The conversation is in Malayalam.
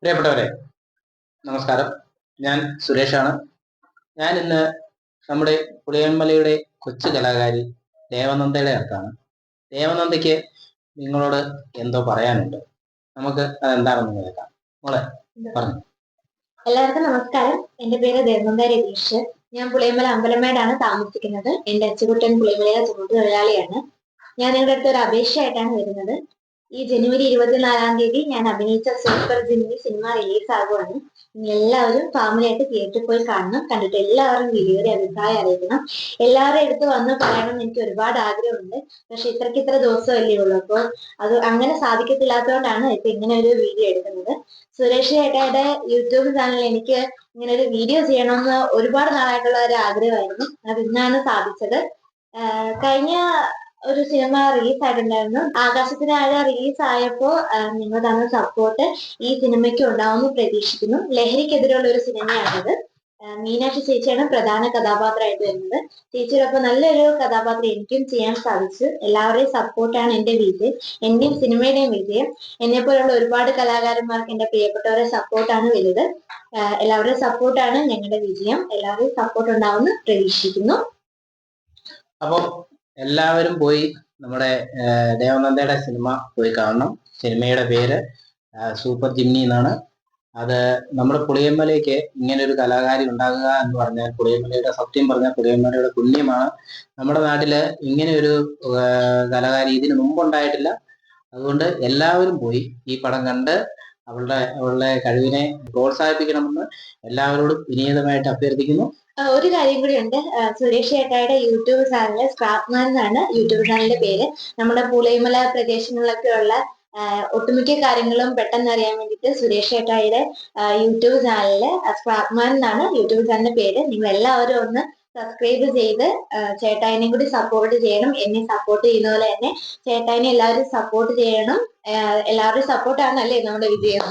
പ്രിയപ്പെട്ടവരെ, നമസ്കാരം. ഞാൻ സുരേഷാണ്. ഞാൻ ഇന്ന് നമ്മുടെ പുളിയന്മലയുടെ കൊച്ചു കലാകാരി ദേവനന്ദയുടെ അടുത്താണ്. ദേവനന്ദയ്ക്ക് നിങ്ങളോട് എന്തോ പറയാനുണ്ട്. നമുക്ക് അതെന്താണെന്ന് കേൾക്കാം. മോളെ പറഞ്ഞു. എല്ലാവർക്കും നമസ്കാരം. എന്റെ പേര് ദേവനന്ദ രതീഷ്. ഞാൻ പുളിയമല അമ്പലമേടാണ് താമസിക്കുന്നത്. എന്റെ അച്ചുകുട്ടൻ പുളിയമലയിലെ തൊഴിലാളിയാണ്. ഞാൻ നിങ്ങളുടെ അടുത്ത് ഒരു അപേക്ഷയായിട്ടാണ് വരുന്നത്. ഈ ജനുവരി 24-ാം തീയതി ഞാൻ അഭിനയിച്ച സൂപ്പർ ജിമ്മി സിനിമ റിലീസ് ആകുവാണ്. എല്ലാവരും ഫാമിലിയായിട്ട് തിയേറ്ററിൽ പോയി കാണണം. കണ്ടിട്ട് എല്ലാവരും വീഡിയോയുടെ അഭിപ്രായം അറിയിക്കണം. എല്ലാവരും എടുത്ത് വന്ന് പറയണം എന്ന് എനിക്ക് ഒരുപാട് ആഗ്രഹമുണ്ട്. പക്ഷെ ഇത്ര ദിവസമല്ലേ ഉള്ളൂ. അപ്പോൾ അത് അങ്ങനെ സാധിക്കത്തില്ലാത്തതുകൊണ്ടാണ് ഇപ്പൊ ഇങ്ങനെ ഒരു വീഡിയോ എടുക്കുന്നത്. സുരേഷ് ചേട്ടായുടെ യൂട്യൂബ് ചാനൽ എനിക്ക് ഇങ്ങനെ ഒരു വീഡിയോ ചെയ്യണമെന്ന് ഒരുപാട് നാളായിട്ടുള്ള ഒരു ആഗ്രഹമായിരുന്നു. അത് ഇന്നാണ് സാധിച്ചത്. കഴിഞ്ഞ ഒരു സിനിമ റിലീസ് ആയിട്ടുണ്ടായിരുന്നു. ആകാശത്തിനാഴ റിലീസ് ആയപ്പോ നിങ്ങൾ തന്ന സപ്പോർട്ട് ഈ സിനിമയ്ക്ക് ഉണ്ടാവുമെന്ന് പ്രതീക്ഷിക്കുന്നു. ലഹരിക്കെതിരെയുള്ള ഒരു സിനിമയാണിത്. മീനാക്ഷി ചേച്ചിയാണ് പ്രധാന കഥാപാത്രമായിട്ട് വരുന്നത്. ചേച്ചിയോടൊപ്പം നല്ലൊരു കഥാപാത്രം എനിക്കും ചെയ്യാൻ സാധിച്ചു. എല്ലാവരുടെയും സപ്പോർട്ടാണ് എന്റെ വിജയം, എന്റെയും സിനിമയുടെയും വിജയം. എന്നെ പോലുള്ള ഒരുപാട് കലാകാരന്മാർക്ക് എന്റെ പ്രിയപ്പെട്ടവരുടെ സപ്പോർട്ടാണ് വലുത്. എല്ലാവരുടെയും സപ്പോർട്ടാണ് ഞങ്ങളുടെ വിജയം. എല്ലാവരുടെയും സപ്പോർട്ട് ഉണ്ടാവുമെന്ന് പ്രതീക്ഷിക്കുന്നു. അപ്പോൾ എല്ലാവരും പോയി നമ്മുടെ ദേവനന്ദയുടെ സിനിമ പോയി കാണണം. സിനിമയുടെ പേര് സൂപ്പർ ജിമ്മി എന്നാണ്. അത് നമ്മുടെ പുളിയമ്മലയ്ക്ക് ഇങ്ങനെ ഒരു കലാകാരി ഉണ്ടാകുക എന്ന് പറഞ്ഞാൽ സത്യം പറഞ്ഞാൽ പുളിയമ്മലയുടെ പുണ്യമാണ്. നമ്മുടെ നാട്ടില് ഇങ്ങനെ ഒരു കലാകാരി ഇതിനു മുമ്പുണ്ടായിട്ടില്ല. അതുകൊണ്ട് എല്ലാവരും പോയി ഈ പടം കണ്ട് അവളുടെ കഴിവിനെ പ്രോത്സാഹിപ്പിക്കണമെന്ന് എല്ലാവരോടും വിനീതമായിട്ട് അഭ്യർത്ഥിക്കുന്നു. ഒരു കാര്യം കൂടി ഉണ്ട്. സുരേഷ് ചേട്ടായുടെ യൂട്യൂബ് ചാനൽ സ്ക്രാപ്പ്മാൻ എന്നാണ് യൂട്യൂബ് ചാനലിന്റെ പേര്. നമ്മുടെ പുളിയമല പ്രദേശങ്ങളിലൊക്കെ ഉള്ള ഒട്ടുമിക്ക കാര്യങ്ങളും പെട്ടെന്ന് അറിയാൻ വേണ്ടിയിട്ട് സുരേഷ് ചേട്ടായുടെ യൂട്യൂബ് ചാനലില് സ്ക്രാപ്പ്മാൻ എന്നാണ് യൂട്യൂബ് ചാനലിന്റെ പേര്. നിങ്ങൾ എല്ലാവരും ഒന്ന് സബ്സ്ക്രൈബ് ചെയ്ത് ചേട്ടായിനെയും കൂടി സപ്പോർട്ട് ചെയ്യണം. എന്നെ സപ്പോർട്ട് ചെയ്യുന്ന പോലെ തന്നെ ചേട്ടായിനെ എല്ലാവരും സപ്പോർട്ട് ചെയ്യണം. എല്ലാവരുടെയും സപ്പോർട്ടാണ് അല്ലേ നമ്മുടെ വിജയം.